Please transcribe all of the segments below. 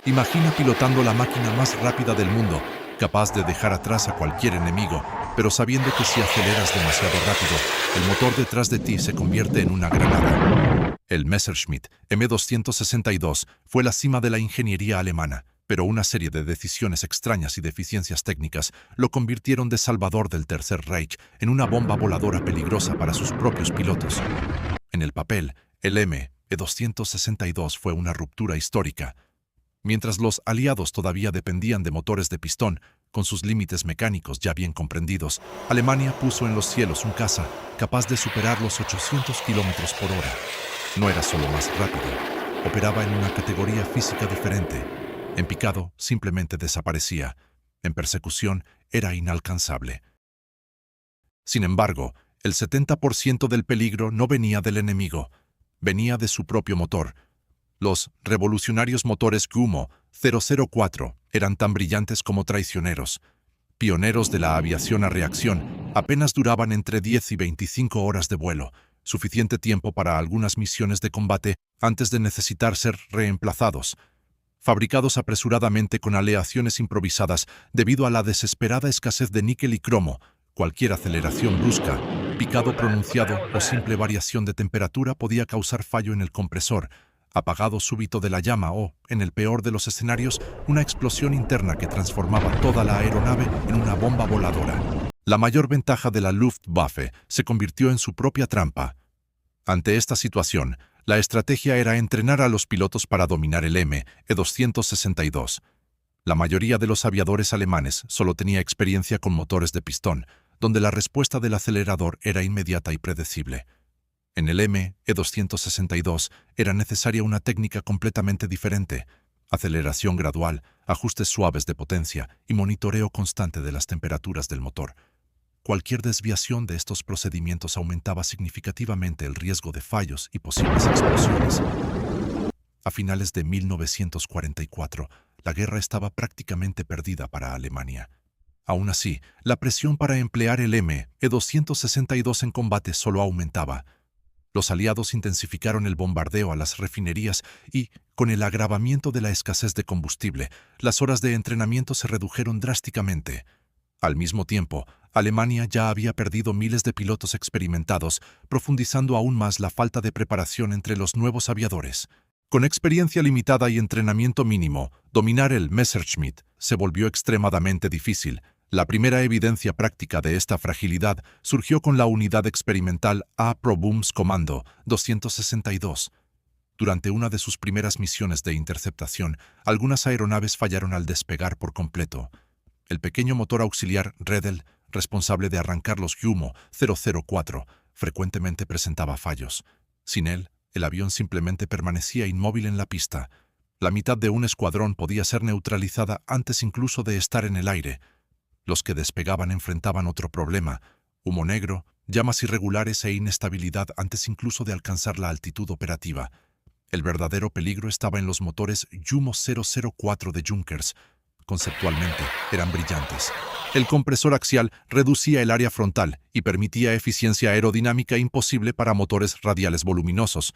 Imagina pilotando la máquina más rápida del mundo, capaz de dejar atrás a cualquier enemigo, pero sabiendo que si aceleras demasiado rápido, el motor detrás de ti se convierte en una granada. El Messerschmitt M262 fue la cima de la ingeniería alemana, pero una serie de decisiones extrañas y deficiencias técnicas lo convirtieron de salvador del Tercer Reich en una bomba voladora peligrosa para sus propios pilotos. En el papel, el ME-262 fue una ruptura histórica. Mientras los aliados todavía dependían de motores de pistón, con sus límites mecánicos ya bien comprendidos, Alemania puso en los cielos un caza capaz de superar los 800 kilómetros por hora. No era solo más rápido, operaba en una categoría física diferente. En picado simplemente desaparecía, en persecución era inalcanzable. Sin embargo, el 70% del peligro no venía del enemigo, venía de su propio motor. Los revolucionarios motores Gumo 004 eran tan brillantes como traicioneros. Pioneros de la aviación a reacción, apenas duraban entre 10 y 25 horas de vuelo, suficiente tiempo para algunas misiones de combate antes de necesitar ser reemplazados. Fabricados apresuradamente con aleaciones improvisadas debido a la desesperada escasez de níquel y cromo, cualquier aceleración brusca, picado pronunciado o simple variación de temperatura podía causar fallo en el compresor, apagado súbito de la llama o, en el peor de los escenarios, una explosión interna que transformaba toda la aeronave en una bomba voladora. La mayor ventaja de la Luftwaffe se convirtió en su propia trampa. Ante esta situación, la estrategia era entrenar a los pilotos para dominar el ME-262. La mayoría de los aviadores alemanes solo tenía experiencia con motores de pistón, donde la respuesta del acelerador era inmediata y predecible. En el ME-262 era necesaria una técnica completamente diferente: aceleración gradual, ajustes suaves de potencia y monitoreo constante de las temperaturas del motor. Cualquier desviación de estos procedimientos aumentaba significativamente el riesgo de fallos y posibles explosiones. A finales de 1944, la guerra estaba prácticamente perdida para Alemania. Aún así, la presión para emplear el ME-262 en combate solo aumentaba. Los aliados intensificaron el bombardeo a las refinerías y, con el agravamiento de la escasez de combustible, las horas de entrenamiento se redujeron drásticamente. Al mismo tiempo, Alemania ya había perdido miles de pilotos experimentados, profundizando aún más la falta de preparación entre los nuevos aviadores. Con experiencia limitada y entrenamiento mínimo, dominar el Messerschmitt se volvió extremadamente difícil. La primera evidencia práctica de esta fragilidad surgió con la unidad experimental A-Probumskommando 262. Durante una de sus primeras misiones de interceptación, algunas aeronaves fallaron al despegar por completo. El pequeño motor auxiliar Redel, responsable de arrancar los Gumo 004, frecuentemente presentaba fallos. Sin él, el avión simplemente permanecía inmóvil en la pista. La mitad de un escuadrón podía ser neutralizada antes incluso de estar en el aire. Los que despegaban enfrentaban otro problema: humo negro, llamas irregulares e inestabilidad antes incluso de alcanzar la altitud operativa. El verdadero peligro estaba en los motores Gumo 004 de Junkers. Conceptualmente, eran brillantes. El compresor axial reducía el área frontal y permitía eficiencia aerodinámica imposible para motores radiales voluminosos.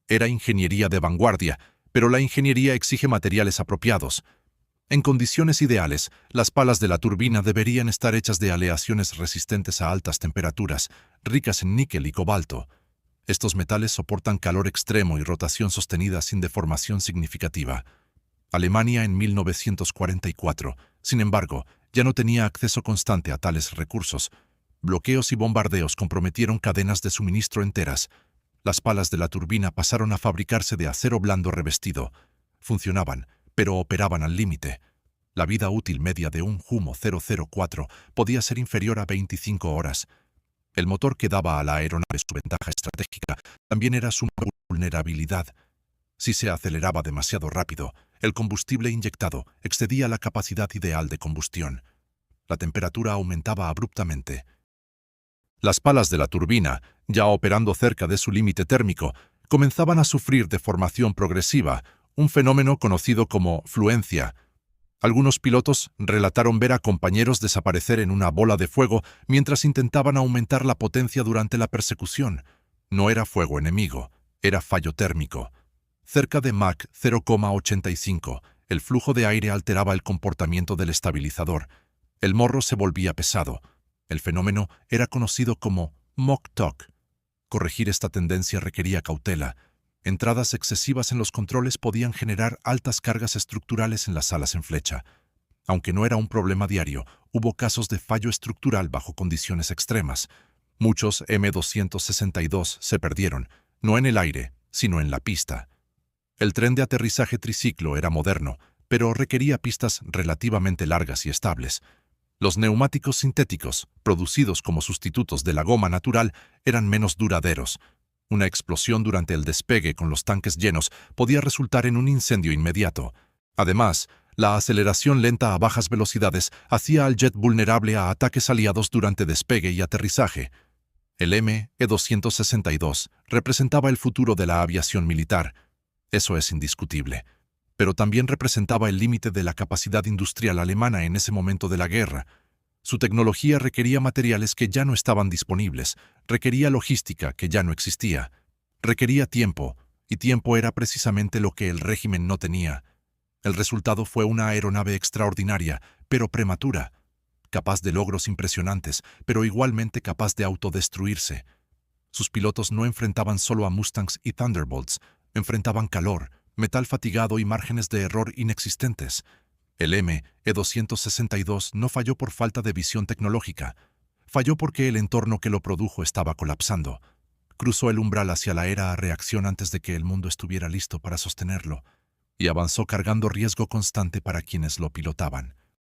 Era ingeniería de vanguardia, pero la ingeniería exige materiales apropiados. En condiciones ideales, las palas de la turbina deberían estar hechas de aleaciones resistentes a altas temperaturas, ricas en níquel y cobalto. Estos metales soportan calor extremo y rotación sostenida sin deformación significativa. Alemania en 1944, sin embargo, ya no tenía acceso constante a tales recursos. Bloqueos y bombardeos comprometieron cadenas de suministro enteras. Las palas de la turbina pasaron a fabricarse de acero blando revestido. Funcionaban, pero operaban al límite. La vida útil media de un Gumo 004 podía ser inferior a 25 horas. El motor que daba a la aeronave su ventaja estratégica también era su vulnerabilidad. Si se aceleraba demasiado rápido, el combustible inyectado excedía la capacidad ideal de combustión. La temperatura aumentaba abruptamente. Las palas de la turbina, ya operando cerca de su límite térmico, comenzaban a sufrir deformación progresiva, un fenómeno conocido como fluencia. Algunos pilotos relataron ver a compañeros desaparecer en una bola de fuego mientras intentaban aumentar la potencia durante la persecución. No era fuego enemigo, era fallo térmico. Cerca de Mach 0,85, El flujo de aire alteraba el comportamiento del estabilizador. El morro se volvía pesado. El fenómeno era conocido como Mock Talk. Corregir esta tendencia requería cautela. Entradas excesivas en los controles podían generar altas cargas estructurales en las salas en flecha. Aunque no era un problema diario, hubo casos de fallo estructural bajo condiciones extremas. Muchos M262 se perdieron, no en el aire, sino en la pista. El tren de aterrizaje triciclo era moderno, pero requería pistas relativamente largas y estables. Los neumáticos sintéticos, producidos como sustitutos de la goma natural, eran menos duraderos. Una explosión durante el despegue con los tanques llenos podía resultar en un incendio inmediato. Además, la aceleración lenta a bajas velocidades hacía al jet vulnerable a ataques aliados durante despegue y aterrizaje. El ME-262 representaba el futuro de la aviación militar. Eso es indiscutible. Pero también representaba el límite de la capacidad industrial alemana en ese momento de la guerra. Su tecnología requería materiales que ya no estaban disponibles, requería logística que ya no existía, requería tiempo, y tiempo era precisamente lo que el régimen no tenía. El resultado fue una aeronave extraordinaria, pero prematura, capaz de logros impresionantes, pero igualmente capaz de autodestruirse. Sus pilotos no enfrentaban solo a Mustangs y Thunderbolts, enfrentaban calor, metal fatigado y márgenes de error inexistentes. El ME-262 no falló por falta de visión tecnológica. Falló porque el entorno que lo produjo estaba colapsando. Cruzó el umbral hacia la era a reacción antes de que el mundo estuviera listo para sostenerlo, y avanzó cargando riesgo constante para quienes lo pilotaban.